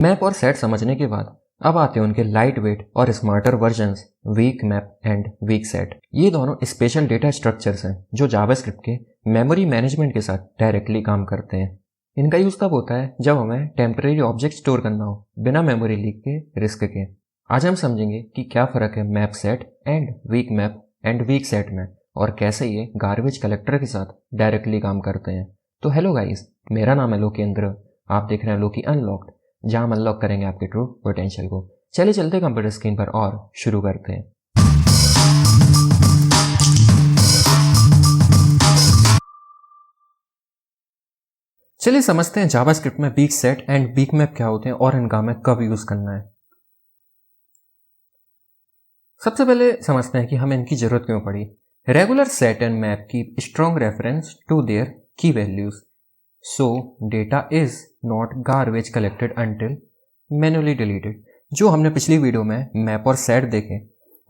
Map और set समझने के बाद अब आते हैं उनके लाइट वेट और smarter versions, weak map and weak set. ये दोनों स्पेशल डेटा स्ट्रक्चर्स हैं जो जावास्क्रिप्ट के मेमोरी मैनेजमेंट के साथ डायरेक्टली काम करते हैं। इनका यूज़ तब होता है जब हमें टेम्परेरी ऑब्जेक्ट स्टोर करना हो बिना मेमोरी लीक के रिस्क के। आज हम समझेंगे कि क्या फ़र्क है map set and weak set में और कैसे ये गार्बेज कलेक्टर के साथ डायरेक्टली काम करते हैं। तो हेलो गाइस, मेरा नाम है लोकेंद्र, आप देख रहे हैं लोकी अनलॉक्ड, जहां हम अनलॉक करेंगे आपके ट्रू पोटेंशियल को। चलिए चलते कंप्यूटर स्क्रीन पर और शुरू करते हैं। चलिए समझते हैं जावास्क्रिप्ट में weak set and weak map क्या होते हैं और इनका हमें कब यूज करना है। सबसे पहले समझते हैं कि हमें इनकी जरूरत क्यों पड़ी। रेगुलर सेट एंड मैप की स्ट्रॉन्ग रेफरेंस टू देयर की values, so data is not garbage collected until manually deleted. जो हमने पिछली वीडियो में मैप और सेट देखे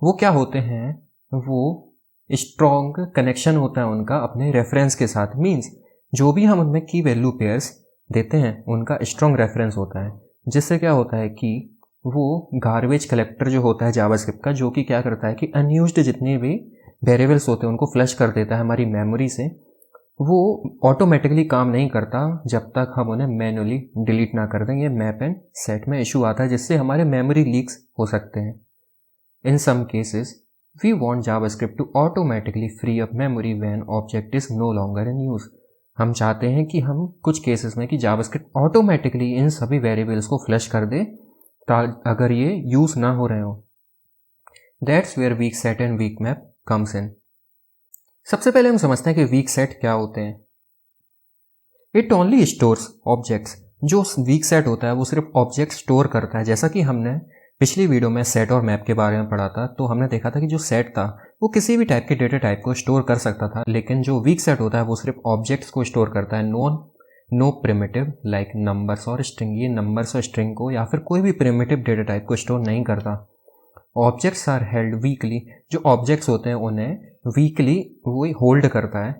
वो क्या होते हैं, वो स्ट्रॉन्ग कनेक्शन होता है उनका अपने रेफरेंस के साथ। मींस जो भी हम उनमें की वैल्यू पेयर्स देते हैं उनका स्ट्रॉन्ग रेफरेंस होता है, जिससे क्या होता है कि वो गार्बेज कलेक्टर जो होता है जावास्क्रिप्ट का, जो कि क्या करता है कि अनयूज्ड जितने भी वेरिएबल्स होते हैं उनको फ्लश कर देता है हमारी मेमोरी से। वो ऑटोमेटिकली काम नहीं करता जब तक हम उन्हें मैन्युअली डिलीट ना कर दें। ये मैप एंड सेट में इशू आता है जिससे हमारे मेमोरी लीक्स हो सकते हैं। In some cases we want JavaScript to automatically free up memory when object is no longer in use. हम चाहते हैं कि हम कुछ केसेस में कि जावास्क्रिप्ट ऑटोमेटिकली इन सभी वेरिएबल्स को फ्लश कर दे अगर ये यूज ना हो रहे हो। That's where weak set and weak map comes in. सबसे पहले हम समझते हैं कि वीक सेट क्या होते हैं। It only stores objects. जो वीक सेट होता है वो सिर्फ ऑब्जेक्ट स्टोर करता है। जैसा कि हमने पिछली वीडियो में सेट और मैप के बारे में पढ़ा था, तो हमने देखा था कि जो सेट था वो किसी भी टाइप के डेटा टाइप को स्टोर कर सकता था, लेकिन जो वीक सेट होता है वो सिर्फ ऑब्जेक्ट्स को स्टोर करता है। नो प्रिमिटिव लाइक नंबर्स और स्ट्रिंग। ये नंबर्स और स्ट्रिंग को या फिर कोई भी प्रिमिटिव डेटा टाइप को स्टोर नहीं करता। Objects are held weakly. जो ऑब्जेक्ट्स होते हैं उन्हें वीकली वो होल्ड करता है।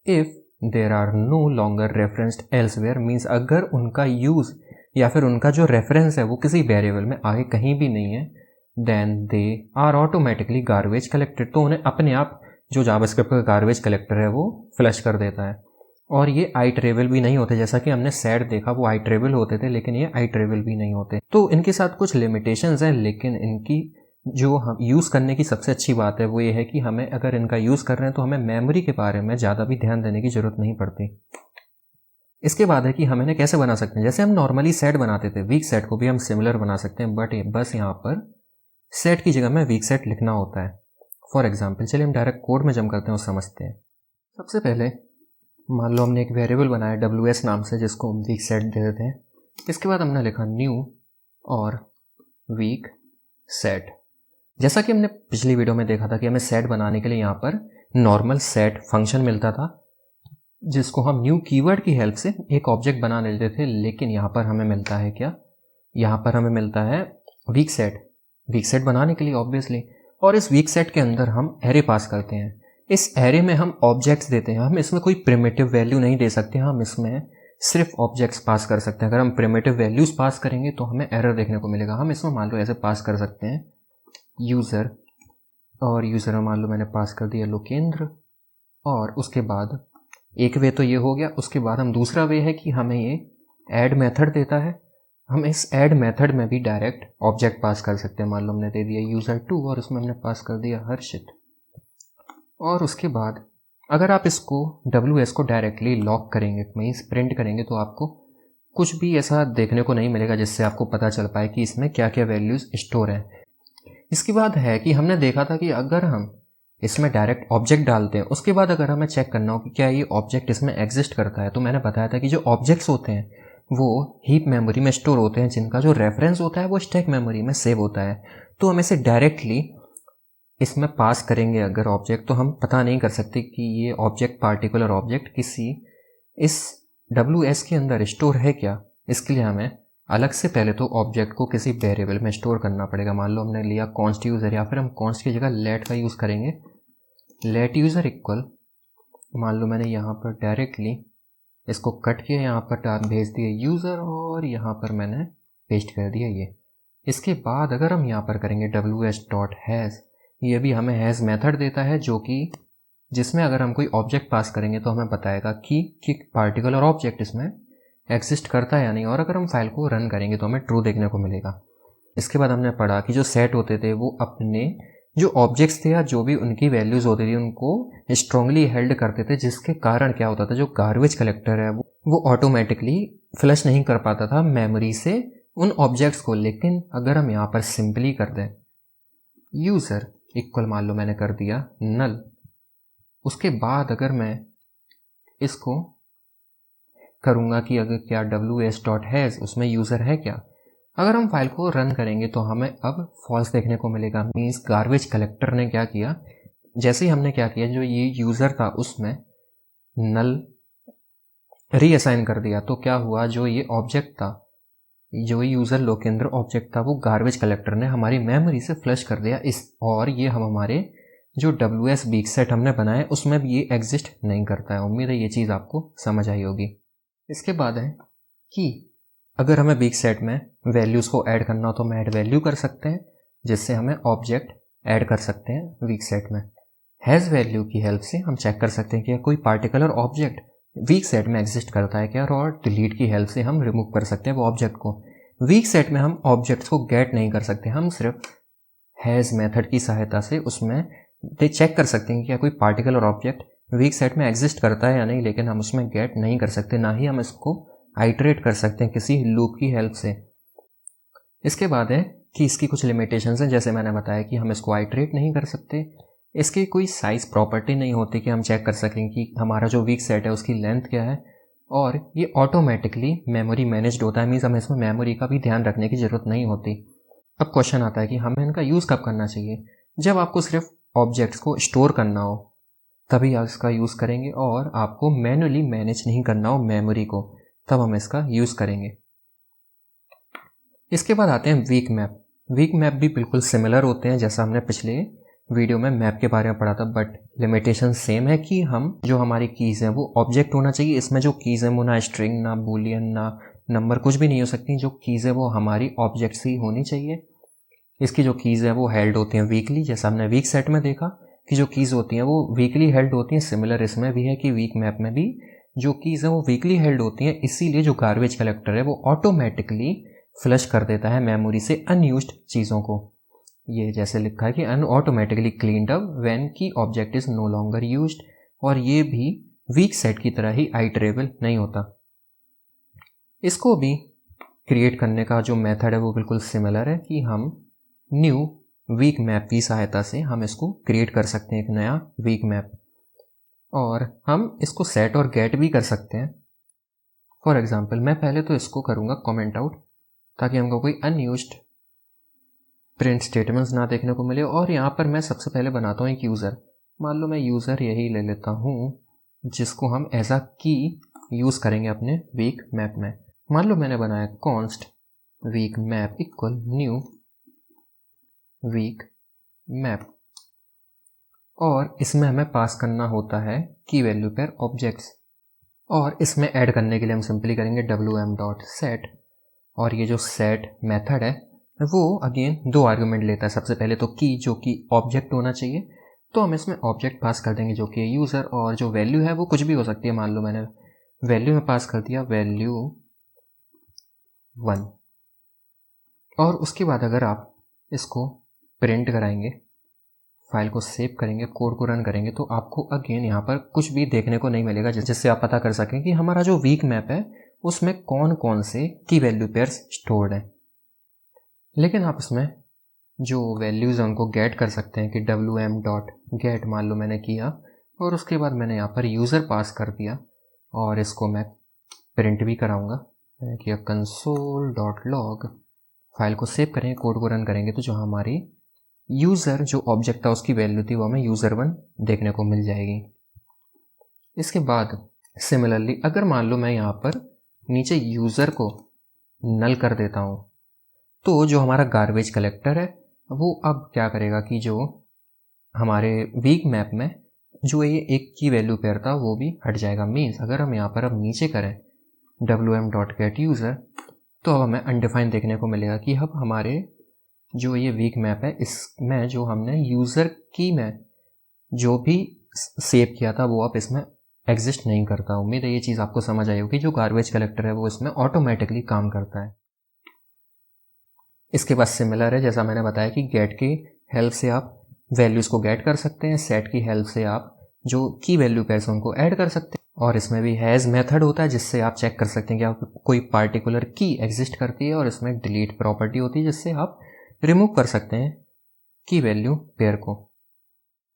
If there are no longer referenced elsewhere, means अगर उनका यूज या फिर उनका जो रेफरेंस है वो किसी वेरिएबल में आगे कहीं भी नहीं है, then they are automatically garbage collected. तो उन्हें अपने आप जो जावास्क्रिप्ट का गार्बेज कलेक्टर है वो फ्लश कर देता है। और ये आइटरेबल भी नहीं होते, जैसा कि हमने सेट देखा वो आइटरेबल होते थे, लेकिन ये आइटरेबल भी नहीं होते। तो इनके साथ कुछ लिमिटेशंस हैं, लेकिन इनकी जो हम यूज़ करने की सबसे अच्छी बात है वो ये है कि हमें अगर इनका यूज़ कर रहे हैं तो हमें मेमोरी के बारे में ज़्यादा भी ध्यान देने की ज़रूरत नहीं पड़ती। इसके बाद है कि हम इन्हें कैसे बना सकते हैं। जैसे हम नॉर्मली सेट बनाते थे, वीक सेट को भी हम सिमिलर बना सकते हैं, बट बस यहाँ पर सेट की जगह में वीक सेट लिखना होता है। फॉर एग्जाम्पल चलिए हम डायरेक्ट कोड में जम करते हैं और समझते हैं। सबसे पहले मान लो हमने एक वेरिएबल बनाया WS नाम से, जिसको हम वीक सेट दे देते हैं। इसके बाद हमने लिखा न्यू और वीक सेट। जैसा कि हमने पिछली वीडियो में देखा था कि हमें सेट बनाने के लिए यहाँ पर नॉर्मल सेट फंक्शन मिलता था, जिसको हम न्यू कीवर्ड की हेल्प से एक ऑब्जेक्ट बना लेते थे। लेकिन यहाँ पर हमें मिलता है क्या, यहाँ पर हमें मिलता है वीक सेट बनाने के लिए ऑब्वियसली। और इस वीक सेट के अंदर हम एरे पास करते हैं। इस एरे में हम ऑब्जेक्ट्स देते हैं। हम इसमें कोई प्रिमिटिव वैल्यू नहीं दे सकते, हम इसमें सिर्फ ऑब्जेक्ट्स पास कर सकते हैं। अगर हम प्रिमिटिव वैल्यूज पास करेंगे तो हमें एरर देखने को मिलेगा। हम इसमें मान लो ऐसे पास कर सकते हैं यूज़र, और यूज़र में मान लो मैंने पास कर दिया लोकेंद्र। और उसके बाद एक वे तो ये हो गया। उसके बाद हम दूसरा वे है कि हमें ये ऐड मेथड देता है। हम इस ऐड मेथड में भी डायरेक्ट ऑब्जेक्ट पास कर सकते हैं। मान लो हमने दे दिया यूज़र2 और उसमें हमने पास कर दिया हर्षित। और उसके बाद अगर आप इसको WS को डायरेक्टली लॉक करेंगे, मीन्स प्रिंट करेंगे, तो आपको कुछ भी ऐसा देखने को नहीं मिलेगा जिससे आपको पता चल पाए कि इसमें क्या क्या वैल्यूज़ स्टोर हैं। इसके बाद है कि हमने देखा था कि अगर हम इसमें डायरेक्ट ऑब्जेक्ट डालते हैं, उसके बाद अगर हमें चेक करना हो कि क्या ये ऑब्जेक्ट इसमें एग्जिस्ट करता है, तो मैंने बताया था कि जो ऑब्जेक्ट्स होते हैं वो हीप मेमोरी में स्टोर होते हैं, जिनका जो रेफरेंस होता है वो स्टैक मेमोरी में सेव होता है। तो हम इसे डायरेक्टली इसमें पास करेंगे अगर ऑब्जेक्ट, तो हम पता नहीं कर सकते कि ये ऑब्जेक्ट पार्टिकुलर ऑब्जेक्ट किसी इस WS के अंदर स्टोर है क्या। इसके लिए हमें अलग से पहले तो ऑब्जेक्ट को किसी वेरिएबल में स्टोर करना पड़ेगा। मान लो हमने लिया कॉन्स्ट यूज़र, या फिर हम कॉन्स्ट की जगह लेट का यूज़ करेंगे। लेट यूज़र इक्वल, मान लो मैंने यहाँ पर डायरेक्टली इसको कट किया, यहाँ पर भेज दिया यूज़र, और यहाँ पर मैंने पेस्ट कर दिया ये। इसके बाद अगर हम यहाँ पर करेंगे ws.has, ये भी हमें हैज़ मेथड देता है जो कि जिसमें अगर हम कोई ऑब्जेक्ट पास करेंगे तो हमें बताएगा कि पार्टिकुलर ऑब्जेक्ट इसमें एग्जिस्ट करता है या नहीं, और अगर हम फाइल को रन करेंगे तो हमें ट्रू देखने को मिलेगा। इसके बाद हमने पढ़ा कि जो सेट होते थे वो अपने जो ऑब्जेक्ट्स थे या जो भी उनकी वैल्यूज़ होती थी उनको स्ट्रांगली हेल्ड करते थे, जिसके कारण क्या होता था, जो गार्बेज कलेक्टर है वो ऑटोमेटिकली फ्लश नहीं कर पाता था मेमोरी से उन ऑब्जेक्ट्स को। लेकिन अगर हम यहाँ पर सिंपली कर दें यूज़र इक्वल, मान लो मैंने कर दिया नल, उसके बाद अगर मैं इसको करूँगा कि अगर क्या ws.has उसमें यूज़र है क्या, अगर हम फाइल को रन करेंगे तो हमें अब फॉल्स देखने को मिलेगा। मीन्स गार्बेज कलेक्टर ने क्या किया, जैसे ही हमने क्या किया, जो ये यूज़र था उसमें नल रीअसाइन कर दिया, तो क्या हुआ, जो ये ऑब्जेक्ट था, जो यूज़र लोकेंद्र ऑब्जेक्ट था, वो गार्बेज कलेक्टर ने हमारी मेमोरी से फ्लश कर दिया और ये हम हमारे जो WS वीक सेट हमने बनाया उसमें भी ये एग्जिस्ट नहीं करता है। उम्मीद है ये चीज़ आपको समझ आई होगी। इसके बाद है कि अगर हमें वीक सेट में वैल्यूज़ को ऐड करना हो तो हम ऐड वैल्यू कर सकते हैं, जिससे हमें ऑब्जेक्ट ऐड कर सकते हैं वीक सेट में। हैज़ वैल्यू की हेल्प से हम चेक कर सकते हैं कि कोई पार्टिकुलर ऑब्जेक्ट वीक सेट में एग्जिस्ट करता है क्या, और डिलीट की हेल्प से हम रिमूव कर सकते हैं वो ऑब्जेक्ट को। वीक सेट में हम ऑब्जेक्ट्स को गेट नहीं कर सकते, हम सिर्फ हैज़ मेथड की सहायता से उसमें चेक कर सकते हैं कि क्या कोई पार्टिकुलर ऑब्जेक्ट वीक सेट में एग्जिस्ट करता है या नहीं, लेकिन हम उसमें गेट नहीं कर सकते, ना ही हम इसको आइटरेट कर सकते हैं किसी लूप की हेल्प से। इसके बाद है कि इसकी कुछ लिमिटेशंस हैं, जैसे मैंने बताया कि हम इसको आइटरेट नहीं कर सकते, इसकी कोई साइज़ प्रॉपर्टी नहीं होती कि हम चेक कर सकें कि हमारा जो वीक सेट है उसकी लेंथ क्या है, और ये ऑटोमेटिकली मेमोरी मैनेज्ड होता है। मीन्स हमें इसमें मेमोरी का भी ध्यान रखने की ज़रूरत नहीं होती। अब क्वेश्चन आता है कि हमें इनका यूज़ कब करना चाहिए। जब आपको सिर्फ ऑब्जेक्ट्स को स्टोर करना हो तभी आप इसका यूज़ करेंगे, और आपको मैन्युअली मैनेज नहीं करना हो मेमोरी को, तब हम इसका यूज़ करेंगे। इसके बाद आते हैं वीक मैप। वीक मैप भी बिल्कुल सिमिलर होते हैं जैसा हमने पिछले वीडियो में मैप के बारे में पढ़ा था, बट लिमिटेशन सेम है कि हम जो हमारी कीज़ हैं वो ऑब्जेक्ट होना चाहिए। इसमें जो कीज़ हैं वो ना स्ट्रिंग, ना बूलियन, ना नंबर, कुछ भी नहीं हो सकती। जो कीज़ है वो हमारी ऑब्जेक्ट्स ही होनी चाहिए। इसकी जो कीज़ है वो हेल्ड होती हैं वीकली, जैसा हमने वीक सेट में देखा कि जो कीज़ होती हैं वो वीकली हेल्ड होती हैं। सिमिलर इसमें भी है कि वीक मैप में भी जो कीज़ हैं वो वीकली हेल्ड होती हैं, इसीलिए जो गार्बेज कलेक्टर है वो ऑटोमेटिकली फ्लश कर देता है मेमोरी से अनयूज्ड चीज़ों को। ये जैसे लिखा है कि अन automatically cleaned up when key object is no longer used, और ये भी वीक सेट की तरह ही आइटरेबल नहीं होता। इसको भी क्रिएट करने का जो मेथड है वो बिल्कुल सिमिलर है कि हम न्यू वीक मैप की सहायता से हम इसको क्रिएट कर सकते हैं, एक नया वीक मैप, और हम इसको सेट और गेट भी कर सकते हैं। फॉर एग्जांपल मैं पहले तो इसको करूँगा कमेंट आउट, ताकि हमको कोई अनयूज्ड प्रिंट स्टेटमेंट्स ना देखने को मिले। और यहाँ पर मैं सबसे पहले बनाता हूँ एक यूज़र। मान लो मैं यूज़र यही ले लेता हूँ जिसको हम एज अ की यूज़ करेंगे अपने वीक मैप में। मान लो मैंने बनाया const weak map equal new weak map, और इसमें हमें पास करना होता है की वैल्यू पेयर ऑब्जेक्ट्स, और इसमें ऐड करने के लिए हम सिंपली करेंगे wm.set, और ये जो सेट मेथड है वो अगेन दो आर्गुमेंट लेता है। सबसे पहले तो की, जो कि ऑब्जेक्ट होना चाहिए, तो हम इसमें ऑब्जेक्ट पास कर देंगे जो कि यूज़र, और जो वैल्यू है वो कुछ भी हो सकती है। मान लो मैंने वैल्यू में पास कर दिया वैल्यू 1, और उसके बाद अगर आप इसको प्रिंट कराएंगे, फाइल को सेव करेंगे, कोड को रन करेंगे, तो आपको अगेन यहाँ पर कुछ भी देखने को नहीं मिलेगा जिससे आप पता कर सकें कि हमारा जो वीक मैप है उसमें कौन कौन से की वैल्यू पेयर्स स्टोर्ड हैं। लेकिन आप इसमें जो वैल्यूज़ हैं उनको गेट कर सकते हैं कि wm.get मान लो मैंने किया, और उसके बाद मैंने यहाँ पर यूज़र पास कर दिया, और इसको मैं प्रिंट भी कराऊंगा। मैंने किया console.log, फाइल को सेव करेंगे, कोड को रन करेंगे, तो जो हमारी यूज़र जो ऑब्जेक्ट था उसकी वैल्यू थी वो हमें user1 देखने को मिल जाएगी। इसके बाद सिमिलरली अगर मान लो मैं यहाँ पर नीचे यूज़र को नल कर देता हूँ, तो जो हमारा गार्बेज कलेक्टर है वो अब क्या करेगा कि जो हमारे वीक मैप में जो ये एक की वैल्यू पेयर था वो भी हट जाएगा। मीन्स अगर हम यहाँ पर अब नीचे करें wm.getUser, तो अब हमें अनडिफाइंड देखने को मिलेगा कि अब हमारे जो ये वीक मैप है इसमें जो हमने यूज़र की में जो भी सेव किया था वो अब इसमें एग्जिस्ट नहीं करता। उम्मीद है ये चीज़ आपको समझ आई होगी। जो गार्बेज कलेक्टर है वो इसमें ऑटोमेटिकली काम करता है। इसके बाद सिमिलर है, जैसा मैंने बताया कि गेट की हेल्प से आप वैल्यूज़ को गेट कर सकते हैं, सेट की हेल्प से आप जो की वैल्यू पेयर्स हैं उनको ऐड कर सकते हैं, और इसमें भी हैज़ मेथड होता है जिससे आप चेक कर सकते हैं कि आप कोई पार्टिकुलर की एग्जिस्ट करती है, और इसमें डिलीट प्रॉपर्टी होती है जिससे आप रिमूव कर सकते हैं की वैल्यू पेयर को।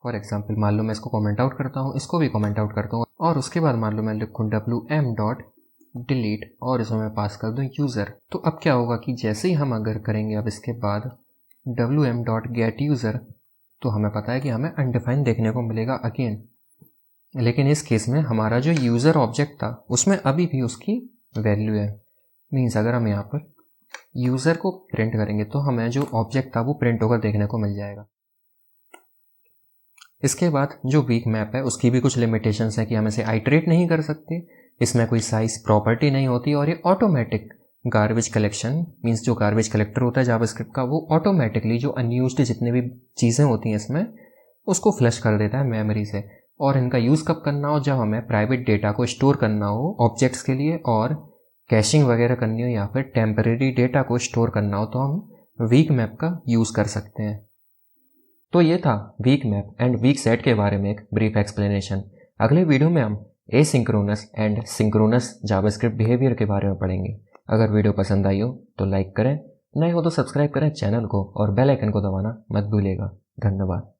फॉर एग्जाम्पल मान लो मैं इसको कमेंट आउट करता हूँ, इसको भी कमेंट आउट करता हूँ, और उसके बाद मान लो मैं लिखूँ wm.delete और इसमें मैं पास कर दूँ यूज़र। तो अब क्या होगा कि जैसे ही हम अगर करेंगे अब इसके बाद wm.getUser, तो हमें पता है कि हमें अनडिफाइंड देखने को मिलेगा अगेन। लेकिन इस केस में हमारा जो यूज़र ऑब्जेक्ट था उसमें अभी भी उसकी वैल्यू है। मीन्स अगर हम यहाँ पर यूज़र को प्रिंट करेंगे तो हमें जो ऑब्जेक्ट था वो प्रिंट होकर देखने को मिल जाएगा। इसके बाद जो वीक मैप है उसकी भी कुछ लिमिटेशंस है कि हम इसे आइटरेट नहीं कर सकते, इसमें कोई साइज प्रॉपर्टी नहीं होती, और ये ऑटोमेटिक गार्बेज कलेक्शन मीन्स जो गार्बेज कलेक्टर होता है जावास्क्रिप्ट का वो ऑटोमेटिकली जो अनयूज्ड जितने भी चीज़ें होती हैं इसमें उसको फ्लश कर देता है मेमोरी से। और इनका यूज़ कब करना हो, जब हमें प्राइवेट डेटा को स्टोर करना हो ऑब्जेक्ट्स के लिए, और कैशिंग वगैरह करनी हो या फिर टेम्परेरी डेटा को स्टोर करना हो, तो हम वीक मैप का यूज़ कर सकते हैं। तो ये था weak map and weak set के बारे में एक ब्रीफ एक्सप्लेनेशन। अगले वीडियो में हम asynchronous and synchronous JavaScript behaviour के बारे में पढ़ेंगे। अगर वीडियो पसंद आई हो तो लाइक करें, नए हो तो सब्सक्राइब करें चैनल को, और बेल आइकन को दबाना मत भूलिएगा। धन्यवाद।